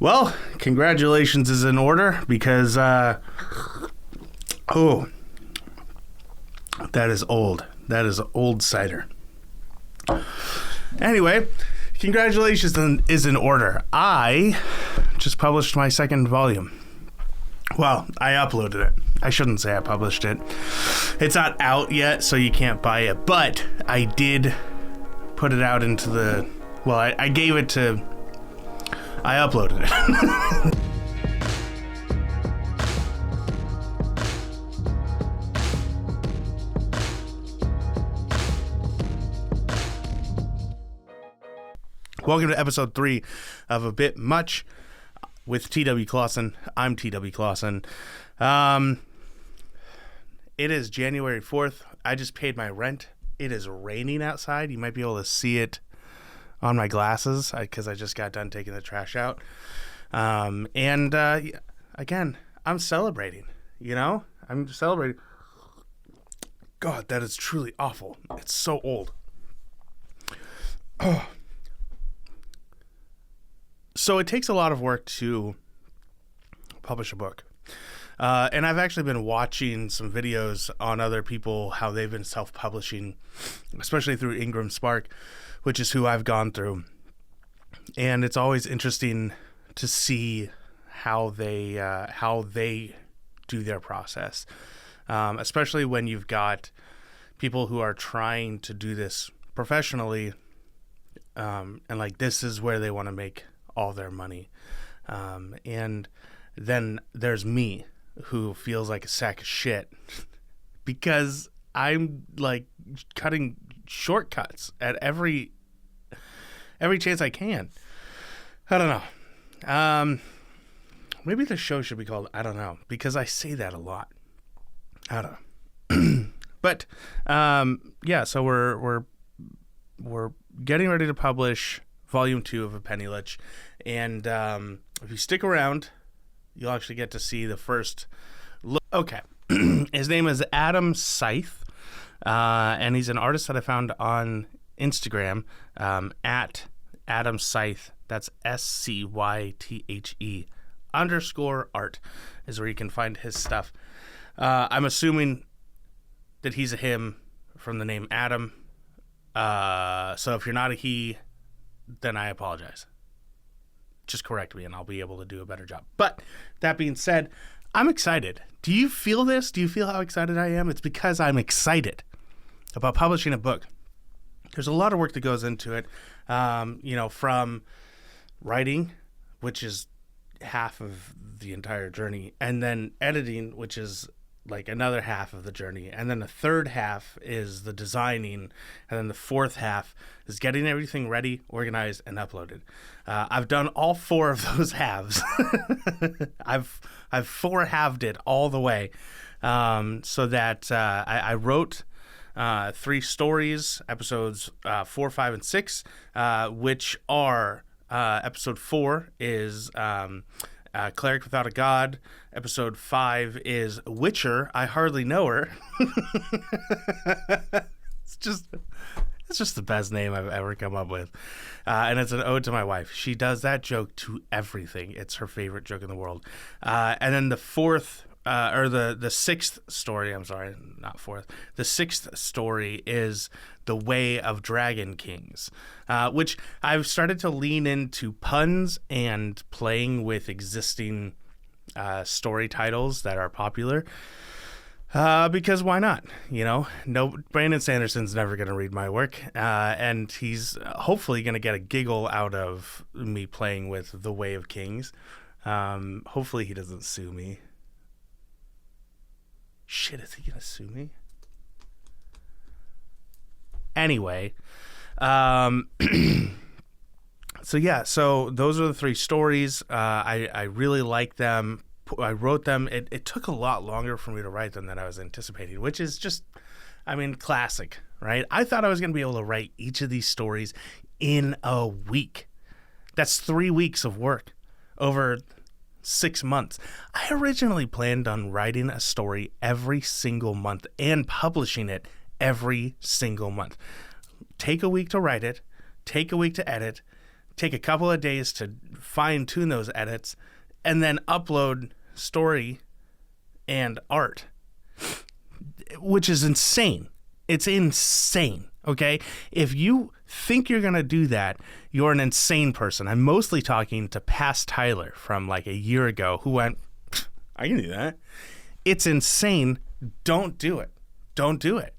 Well, congratulations is in order because, that is old. That is old cider. Anyway, congratulations is in order. I just published my second volume. Well, I uploaded it. I shouldn't say I published it. It's not out yet, so you can't buy it. But I did put it out into the... Well, I gave it to... I uploaded it. Welcome to episode 3 of A Bit Much with T.W. Clausen. I'm T.W. Clausen. It is January 4th. I just paid my rent. It is raining outside. You might be able to see it on my glasses because I just got done taking the trash out. Again, I'm celebrating, I'm celebrating. God, that is truly awful. It's so old. Oh. So it takes a lot of work to publish a book. And I've actually been watching some videos on other people, how they've been self-publishing, especially through Ingramspark, which is who I've gone through. And it's always interesting to see how they do their process, especially when you've got people who are trying to do this professionally, and like this is where they want to make all their money. And then there's me, who feels like a sack of shit because I'm like cutting shortcuts at every chance I can. I don't know. Maybe the show should be called I don't know, because I say that a lot. I don't know. But yeah, so we're getting ready to publish volume 2 of A Penny Lich, and if you stick around, you'll actually get to see the first look. Okay. His name is Adam Scythe, and he's an artist that I found on Instagram, at Adam Scythe. That's SCYTHE _art is where you can find his stuff. I'm assuming that he's a him from the name Adam. So if you're not a he, then I apologize. Just correct me and I'll be able to do a better job. But that being said, I'm excited. Do you feel this? Do you feel how excited I am? It's because I'm excited about publishing a book. There's a lot of work that goes into it, from writing, which is half of the entire journey, and then editing, which is like another half of the journey, and then the third half is the designing, and then the fourth half is getting everything ready, organized, and uploaded. I've done all 4 of those halves. I've 4-halved it all the way, so that I wrote 3 stories, episodes 4, 5, and 6, which are episode 4 is Cleric Without a God. Episode 5 is Witcher, I Hardly Know Her. It's just the best name I've ever come up with. And it's an ode to my wife. She does that joke to everything. It's her favorite joke in the world. And then the 6th story, I'm sorry, not 4th. The 6th story is The Way of Dragon Kings, which I've started to lean into puns and playing with existing story titles that are popular. Because why not? No, Brandon Sanderson's never going to read my work, and he's hopefully going to get a giggle out of me playing with The Way of Kings. Hopefully he doesn't sue me. Shit, is he going to sue me? Anyway, so those are the 3 stories. I really like them. I wrote them. It took a lot longer for me to write them than I was anticipating, which is just, classic, right? I thought I was going to be able to write each of these stories in a week. That's 3 weeks of work over 6 months. I originally planned on writing a story every single month and publishing it every single month. Take a week to write it, take a week to edit, take a couple of days to fine tune those edits, and then upload story and art, which is insane. It's insane. Okay. If you think you're going to do that, you're an insane person. I'm mostly talking to past Tyler from like a year ago who went, I can do that. It's insane. Don't do it. Don't do it.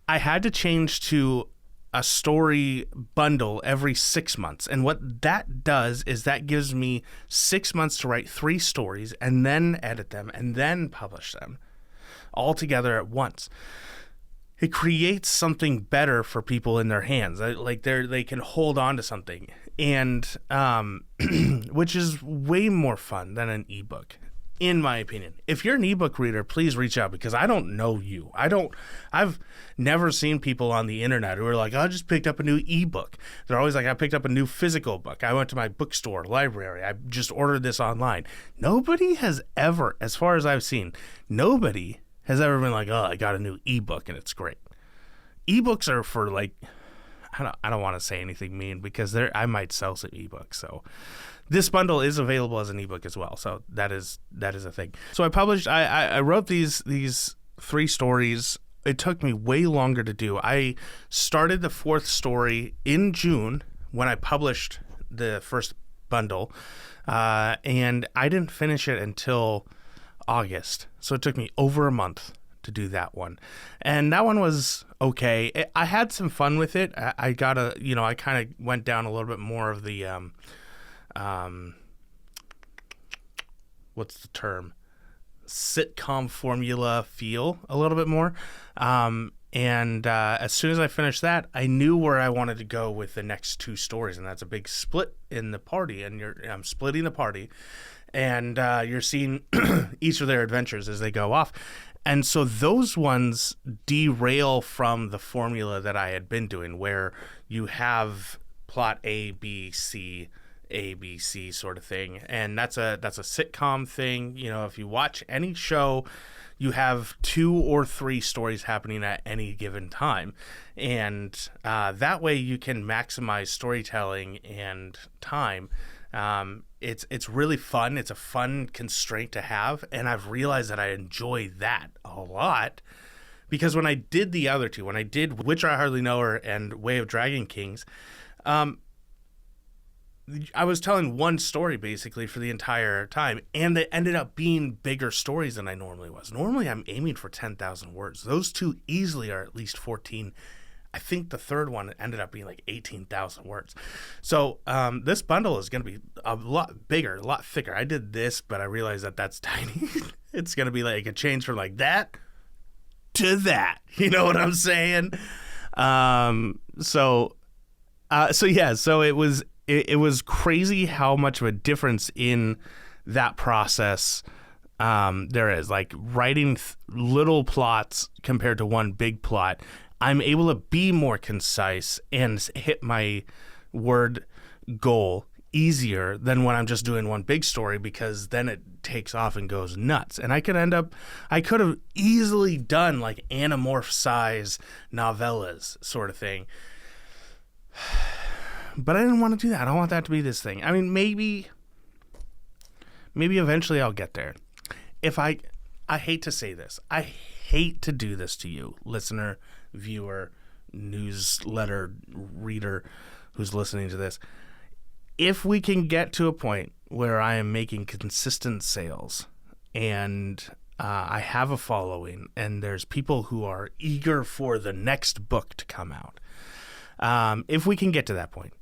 I had to change to a story bundle every 6 months. And what that does is that gives me 6 months to write 3 stories and then edit them and then publish them all together at once. It creates something better for people in their hands. Like they can hold on to something, and which is way more fun than an ebook, in my opinion. If you're an ebook reader, please reach out, because I don't know you. I've never seen people on the internet who are like, I just picked up a new ebook. They're always like, I picked up a new physical book. I went to my bookstore, library. I just ordered this online. Nobody has ever, as far as I've seen, nobody has ever been like, oh, I got a new ebook and it's great. Ebooks are for like, I don't want to say anything mean, because I might sell some ebooks. So this bundle is available as an ebook as well. So that is a thing. So I wrote these 3 stories. It took me way longer to do. I started the 4th story in June when I published the first bundle, and I didn't finish it until August. So it took me over a month to do that one. And that one was okay. I had some fun with it. I kind of went down a little bit more of the, what's the term? Sitcom formula feel a little bit more. And as soon as I finished that, I knew where I wanted to go with the next 2 stories. And that's a big split in the party. And I'm splitting the party. And you're seeing each of their adventures as they go off. And so those ones derail from the formula that I had been doing, where you have plot A, B, C sort of thing. And that's a sitcom thing. You know, if you watch any show, you have 2 or 3 stories happening at any given time. And that way you can maximize storytelling and time. It's really fun. It's a fun constraint to have, and I've realized that I enjoy that a lot, because when I did the other 2, when I did Witcher I Hardly Know Her and Way of Dragon Kings, I was telling one story basically for the entire time, and they ended up being bigger stories than I normally was. Normally I'm aiming for 10,000 words. Those 2 easily are at least 14. I think the 3rd one ended up being like 18,000 words. So this bundle is going to be a lot bigger, a lot thicker. I did this, but I realized that that's tiny. It's going to be like a change from like that to that. You know what I'm saying? So it was crazy how much of a difference in that process there is. Like writing little plots compared to one big plot, I'm able to be more concise and hit my word goal easier than when I'm just doing one big story, because then it takes off and goes nuts. And I could have easily done like Animorph size novellas sort of thing. But I didn't want to do that. I don't want that to be this thing. I mean, maybe eventually I'll get there. I hate to say this. I hate to do this to you, listener, viewer, newsletter reader who's listening to this. If we can get to a point where I am making consistent sales and I have a following and there's people who are eager for the next book to come out, if we can get to that point,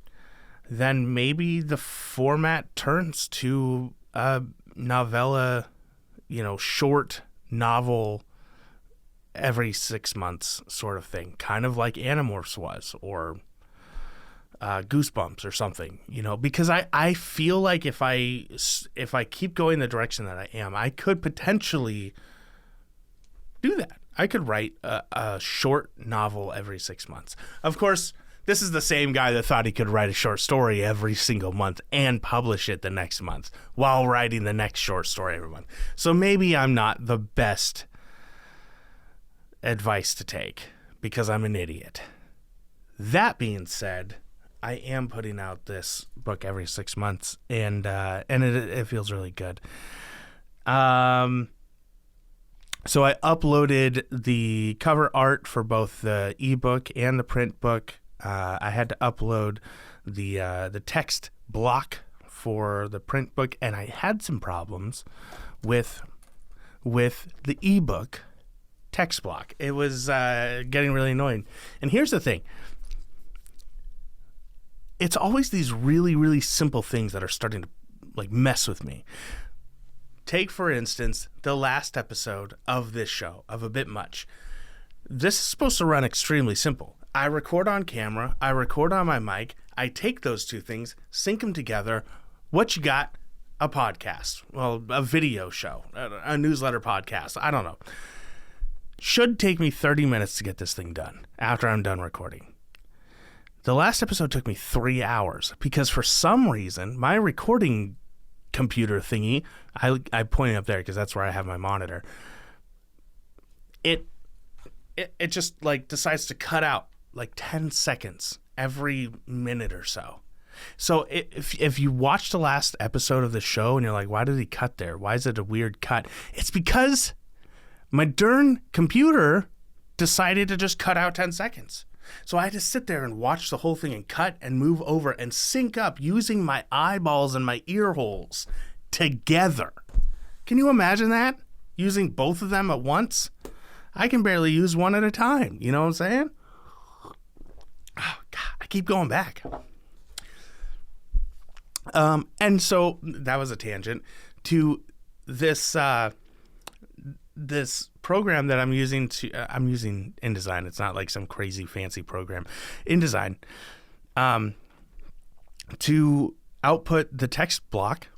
then maybe the format turns to a novella, short novel every 6 months sort of thing, kind of like Animorphs was, or Goosebumps or something, because I feel like if I keep going the direction that I am, I could potentially do that. I could write a short novel every 6 months. Of course, this is the same guy that thought he could write a short story every single month and publish it the next month while writing the next short story every month. So maybe I'm not the best advice to take because I'm an idiot. That being said, I am putting out this book every 6 months, and it feels really good. So I uploaded the cover art for both the ebook and the print book. I had to upload the text block for the print book, and I had some problems with the ebook text block. It was getting really annoying. And here's the thing. It's always these really, really simple things that are starting to like mess with me. Take, for instance, the last episode of this show, of A Bit Much. This is supposed to run extremely simple. I record on camera. I record on my mic. I take those two things, sync them together. What you got? A podcast. Well, a video show, a newsletter podcast. I don't know. Should take me 30 minutes to get this thing done after I'm done recording. The last episode took me 3 hours because for some reason, my recording computer thingy, I point it up there because that's where I have my monitor. It just like decides to cut out like 10 seconds every minute or so. So if you watch the last episode of the show and you're like, why did he cut there? Why is it a weird cut? It's because my darn computer decided to just cut out 10 seconds. So I had to sit there and watch the whole thing and cut and move over and sync up using my eyeballs and my ear holes together. Can you imagine that? Using both of them at once? I can barely use one at a time. You know what I'm saying? Oh, God, I keep going back. And so that was a tangent to this this program that I'm using InDesign. It's not like some crazy fancy program. InDesign to output the text block,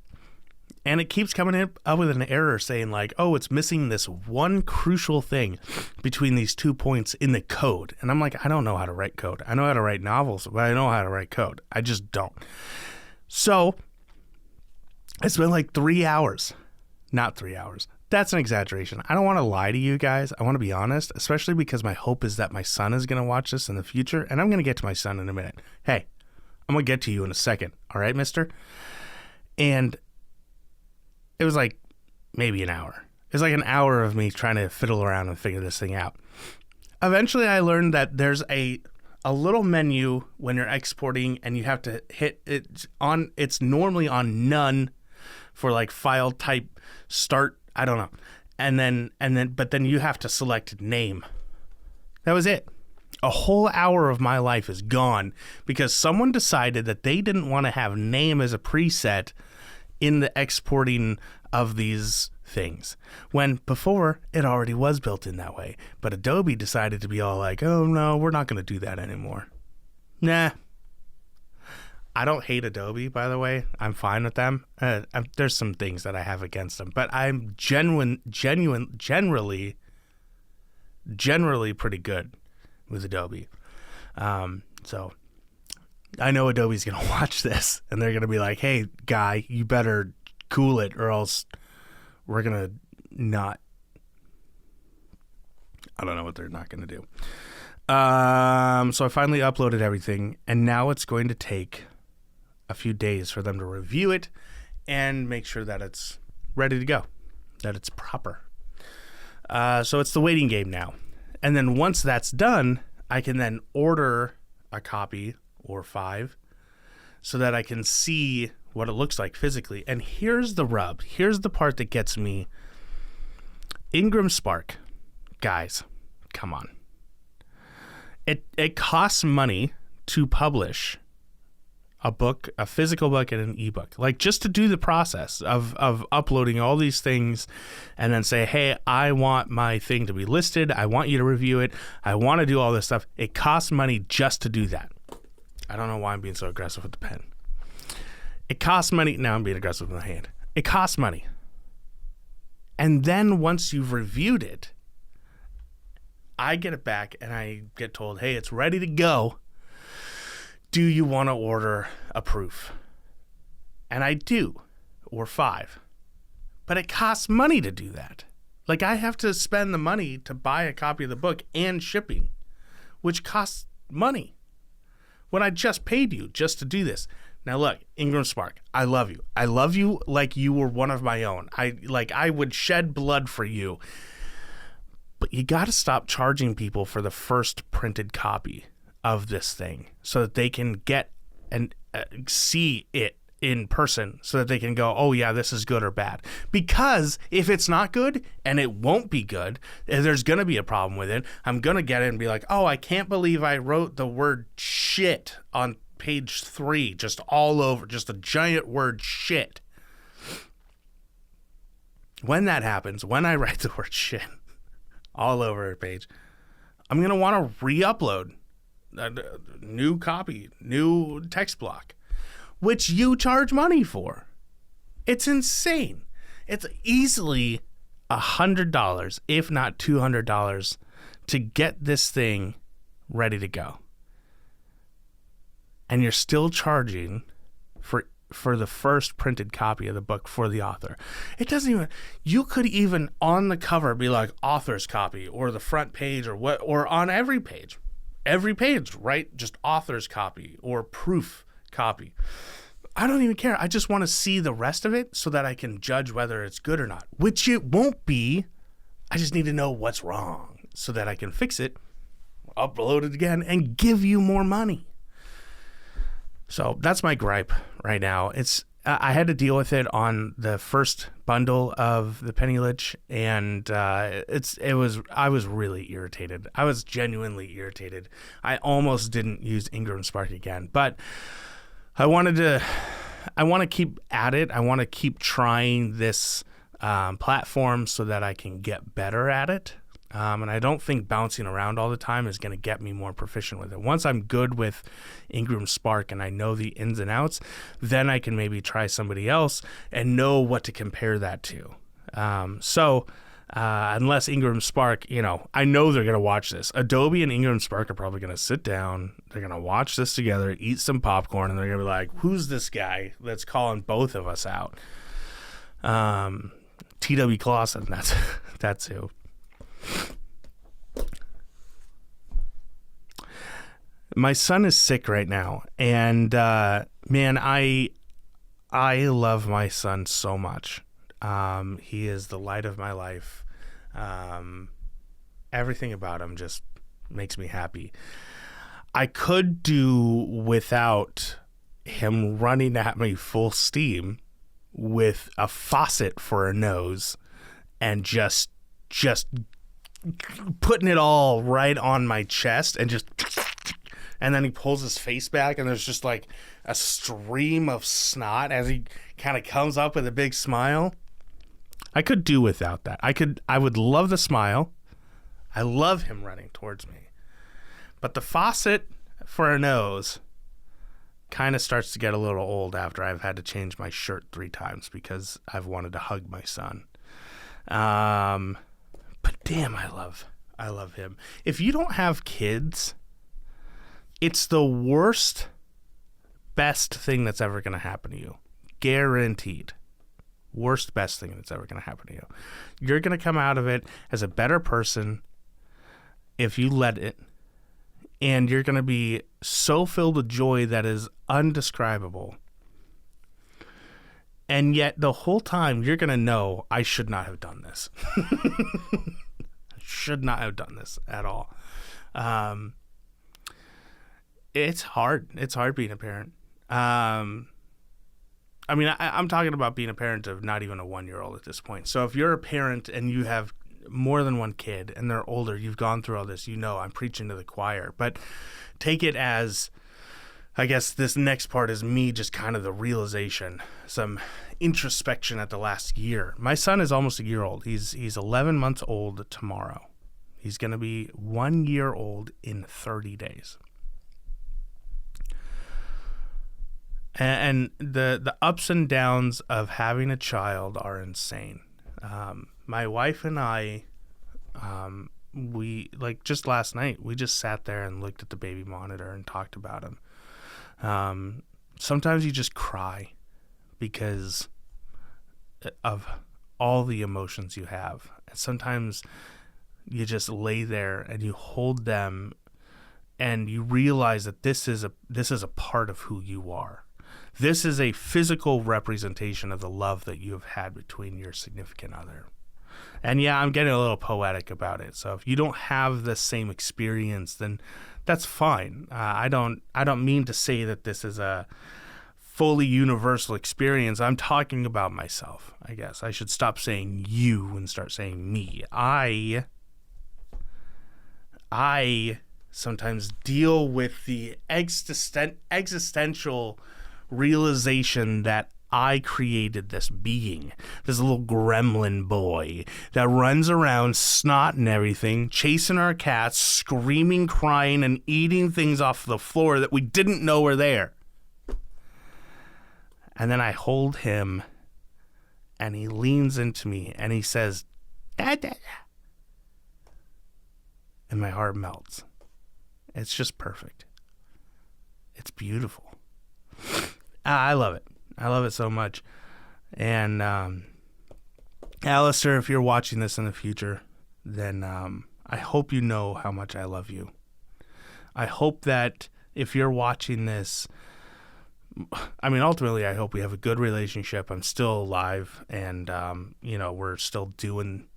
and it keeps coming up with an error saying like, oh, it's missing this one crucial thing between these 2 points in the code. And I'm like, I don't know how to write code. I know how to write novels, but I know how to write code. I just don't. So it's been like 3 hours. Not 3 hours. That's an exaggeration. I don't want to lie to you guys. I want to be honest, especially because my hope is that my son is going to watch this in the future, and I'm going to get to my son in a minute. Hey, I'm going to get to you in a second. All right, mister? And it was like maybe an hour. It was like an hour of me trying to fiddle around and figure this thing out. Eventually, I learned that there's a little menu when you're exporting, and you have to hit it on. It's normally on none for like file type start. I don't know. But then you have to select name. That was it. A whole hour of my life is gone because someone decided that they didn't want to have name as a preset in the exporting of these things. When before it already was built in that way. But Adobe decided to be all like, oh no, we're not going to do that anymore. Nah. I don't hate Adobe, by the way. I'm fine with them. There's some things that I have against them, but I'm generally pretty good with Adobe. So I know Adobe's going to watch this, and they're going to be like, hey, guy, you better cool it, or else we're going to not. I don't know what they're not going to do. So I finally uploaded everything, and now it's going to take a few days for them to review it and make sure that it's ready to go, that it's proper. So it's the waiting game now. And then once that's done, I can then order a copy or 5 so that I can see what it looks like physically. And here's the rub. Here's the part that gets me. Ingramspark. Guys, come on. It costs money to publish a book, a physical book, and an ebook. Like, just to do the process of uploading all these things and then say, hey, I want my thing to be listed. I want you to review it. I want to do all this stuff. It costs money just to do that. I don't know why I'm being so aggressive with the pen. It costs money. Now I'm being aggressive with my hand. It costs money. And then once you've reviewed it, I get it back and I get told, hey, it's ready to go. Do you want to order a proof? And I do, or 5. But it costs money to do that. Like, I have to spend the money to buy a copy of the book and shipping, which costs money. when I just paid you just to do this? Now look, Ingramspark, I love you. I love you like you were one of my own. I would shed blood for you. But you got to stop charging people for the first printed copy of this thing so that they can get and see it in person so that they can go, oh yeah, this is good or bad. Because if it's not good, and it won't be good, there's going to be a problem with it. I'm going to get it and be like, oh, I can't believe I wrote the word shit on page 3, just all over, just a giant word shit. When that happens, when I write the word shit all over a page, I'm going to want to re-upload a new copy, new text block, which you charge money for. It's insane. It's easily $100, if not $200, to get this thing ready to go. And you're still charging for the first printed copy of the book for the author. It doesn't even, you could even on the cover be like author's copy, or the front page, or what, or on every page, right? Just author's copy or proof copy. I don't even care. I just want to see the rest of it so that I can judge whether it's good or not, which it won't be. I just need to know what's wrong so that I can fix it, upload it again, and give you more money. So that's my gripe right now. I had to deal with it on the first bundle of the Penny Lich, and I was really irritated. I was genuinely irritated. I almost didn't use Ingramspark again, but I want to keep at it. I want to keep trying this platform so that I can get better at it. And I don't think bouncing around all the time is going to get me more proficient with it. Once I'm good with Ingramspark and I know the ins and outs, then I can maybe try somebody else and know what to compare that to. Unless Ingramspark, I know they're going to watch this. Adobe and Ingramspark are probably going to sit down. They're going to watch this together, eat some popcorn, and they're going to be like, who's this guy that's calling both of us out? T.W. Clausen, that's who. My son is sick right now, and man, I love my son so much. He is the light of my life. Everything about him just makes me happy. I could do without him running at me full steam with a faucet for a nose and just putting it all right on my chest and then he pulls his face back and there's just like a stream of snot as he kind of comes up with a big smile. I could do without that. I would love the smile. I love him running towards me. But the faucet for a nose kind of starts to get a little old after I've had to change my shirt 3 times because I've wanted to hug my son. But damn, I love him. If you don't have kids, it's the worst, best thing that's ever going to happen to you. Guaranteed. Worst, best thing that's ever going to happen to you. You're going to come out of it as a better person if you let it. And you're going to be so filled with joy that is undescribable. And yet the whole time you're going to know, I should not have done this. I should not have done this at all. It's hard. It's hard being a parent. I'm talking about being a parent of not even a 1-year-old at this point. So if you're a parent and you have more than one kid and they're older, you've gone through all this, I'm preaching to the choir. But take it as, I guess this next part is me just kind of the realization, some introspection at the last year. My son is almost a year old. He's 11 months old tomorrow. He's going to be 1 year old in 30 days. And the ups and downs of having a child are insane. My wife and I, we just last night, we just sat there and looked at the baby monitor and talked about him. Sometimes you just cry because of all the emotions you have. And sometimes you just lay there and you hold them and you realize that this is a part of who you are. This is a physical representation of the love that you have had between your significant other. And yeah, I'm getting a little poetic about it. So if you don't have the same experience, then that's fine. I don't mean to say that this is a fully universal experience. I'm talking about myself, I guess. I should stop saying you and start saying me. I sometimes deal with the existential realization that I created this being, this little gremlin boy that runs around snotting everything, chasing our cats, screaming, crying, and eating things off the floor that we didn't know were there. And then I hold him, and he leans into me, and he says, "Dad." And my heart melts. It's just perfect. It's beautiful. I love it. I love it so much. And Alistair, if you're watching this in the future, then I hope you know how much I love you. I hope that if you're watching this, I mean, ultimately, I hope we have a good relationship. I'm still alive, and we're still doing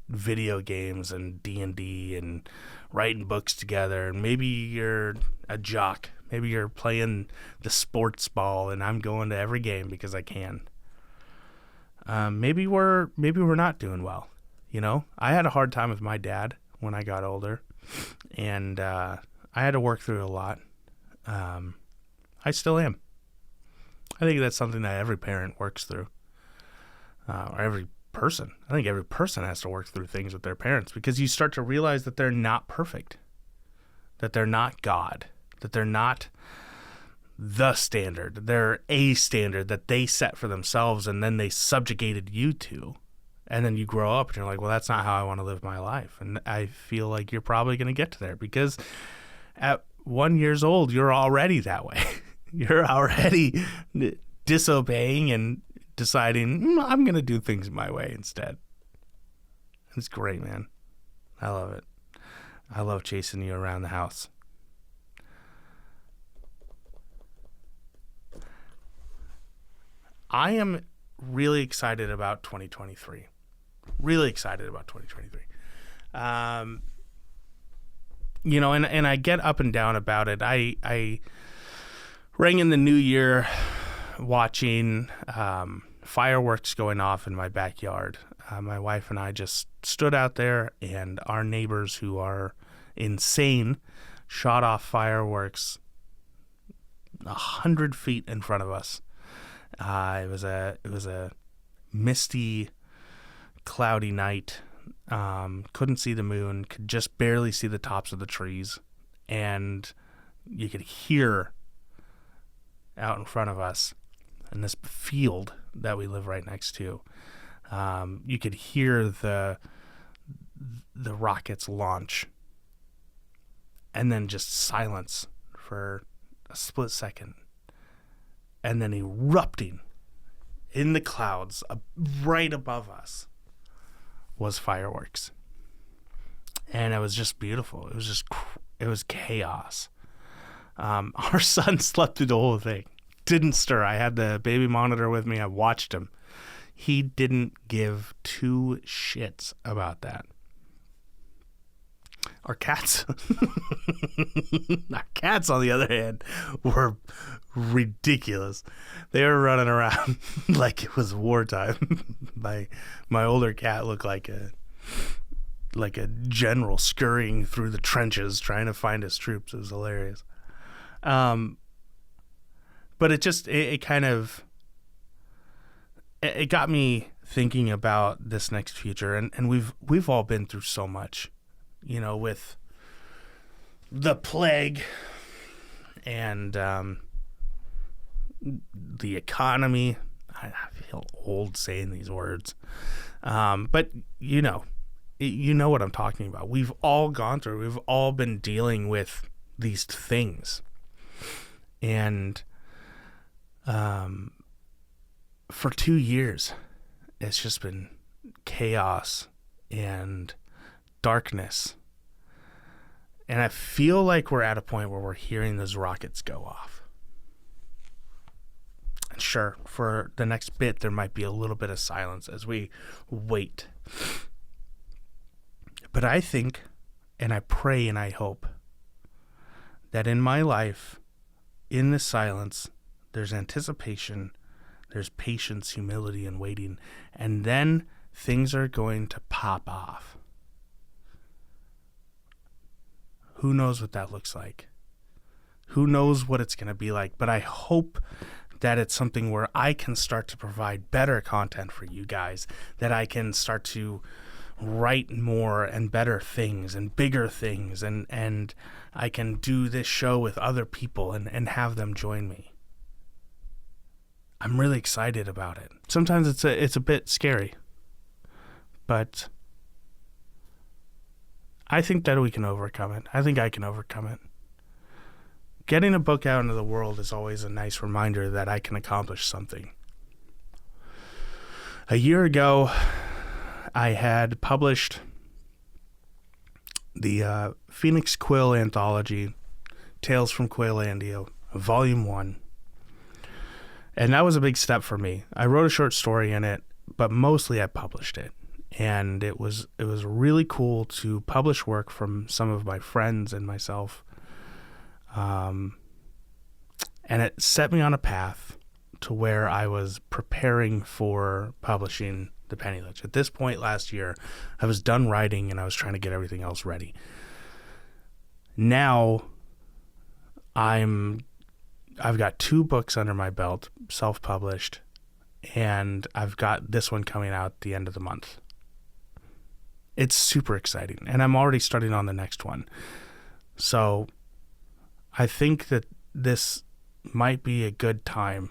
video games and D&D and writing books together. And maybe you're a jock. Maybe you're playing the sports ball, and I'm going to every game because I can. Maybe we're not doing well. I had a hard time with my dad when I got older, and I had to work through a lot. I still am. I think that's something that every parent works through, or every person. I think every person has to work through things with their parents, because you start to realize that they're not perfect, that they're not God, that they're not the standard. They're a standard that they set for themselves, and then they subjugated you to. And then you grow up and you're like, well, that's not how I want to live my life. And I feel like you're probably going to get to there, because at 1 year old, you're already that way. You're already disobeying and deciding, I'm going to do things my way instead. It's great, man. I love it. I love chasing you around the house. I am really excited about 2023. Really excited about 2023. And I get up and down about it. I rang in the new year watching fireworks going off in my backyard. My wife and I just stood out there, and our neighbors, who are insane, shot off fireworks 100 feet in front of us. It was a misty, cloudy night. Couldn't see the moon, could just barely see the tops of the trees, and you could hear out in front of us in this field that we live right next to. You could hear the rockets launch, and then just silence for a split second, and then erupting in the clouds right above us was fireworks. And it was just beautiful. It was chaos. Our son slept through the whole thing. Didn't stir. I had the baby monitor with me. I watched him. He didn't give two shits about that. Our cats, on the other hand, were ridiculous. They were running around like it was wartime. My older cat looked like a general scurrying through the trenches trying to find his troops. It was hilarious. But it got me thinking about this next future, and we've all been through so much, with the plague and the economy. I feel old saying these words, but you know what I'm talking about. We've all gone through. We've all been dealing with these things, and for 2 years, it's just been chaos and darkness. And I feel like we're at a point where we're hearing those rockets go off. And sure, for the next bit, there might be a little bit of silence as we wait. But I think, and I pray and I hope, that in my life, in this silence, there's anticipation, there's patience, humility, and waiting. And then things are going to pop off. Who knows what that looks like? Who knows what it's going to be like? But I hope that it's something where I can start to provide better content for you guys, that I can start to write more and better things and bigger things, and I can do this show with other people and have them join me. I'm really excited about it. Sometimes it's a bit scary, but I think that we can overcome it. I think I can overcome it. Getting a book out into the world is always a nice reminder that I can accomplish something. A year ago, I had published the Phoenix Quill anthology, Tales from Quaillandia, Volume 1. And that was a big step for me. I wrote a short story in it, but mostly I published it. And it was really cool to publish work from some of my friends and myself. And it set me on a path to where I was preparing for publishing the Penny Lich. At this point last year, I was done writing and I was trying to get everything else ready. Now, I've got 2 books under my belt, self-published, and I've got this one coming out at the end of the month. It's super exciting, and I'm already starting on the next one. So I think that this might be a good time.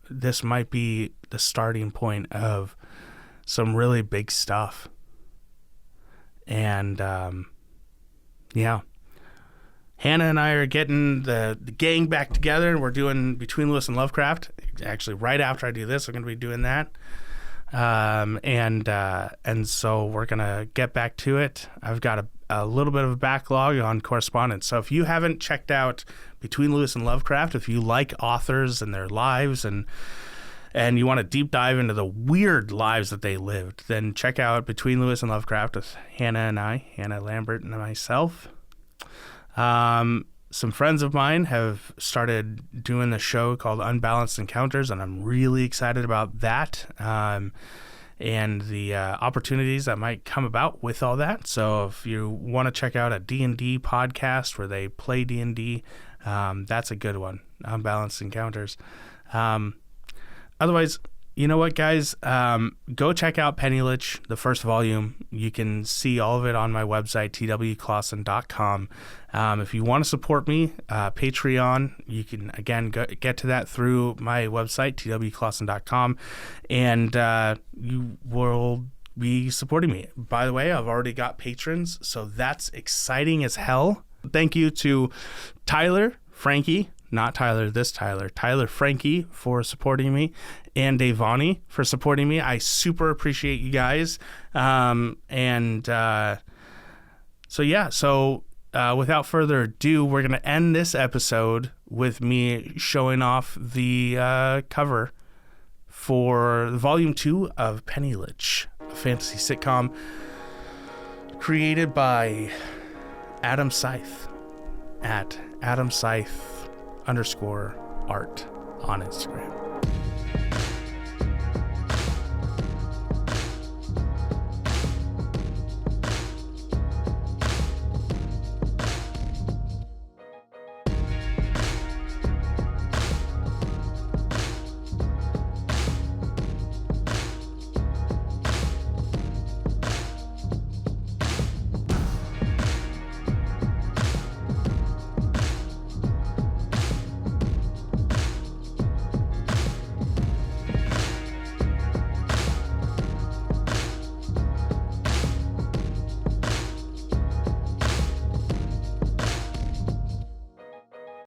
This might be the starting point of some really big stuff. And, yeah. Hannah and I are getting the gang back together, and we're doing Between Lewis and Lovecraft. Actually, right after I do this, we're going to be doing that. And so we're going to get back to it. I've got a little bit of a backlog on correspondence. So if you haven't checked out Between Lewis and Lovecraft, if you like authors and their lives and you want to deep dive into the weird lives that they lived, then check out Between Lewis and Lovecraft with Hannah Lambert and myself. Some friends of mine have started doing the show called Unbalanced Encounters, and I'm really excited about that, and the opportunities that might come about with all that. So if you want to check out a D&D podcast where they play D&D, that's a good one, Unbalanced Encounters. Otherwise, you know what, guys? Go check out Penny Lich, the first volume. You can see all of it on my website, twclawson.com. If you want to support me, Patreon, you can, again, get to that through my website, twclawson.com, and you will be supporting me. By the way, I've already got patrons, so that's exciting as hell. Thank you to Tyler, Frankie, not Tyler, this Tyler Frankie for supporting me, and Davani for supporting me. I super appreciate you guys. So without further ado, we're going to end this episode with me showing off the cover for Volume 2 of Penny Lich, a fantasy sitcom created by Adam Scythe at AdamScythe_art on Instagram.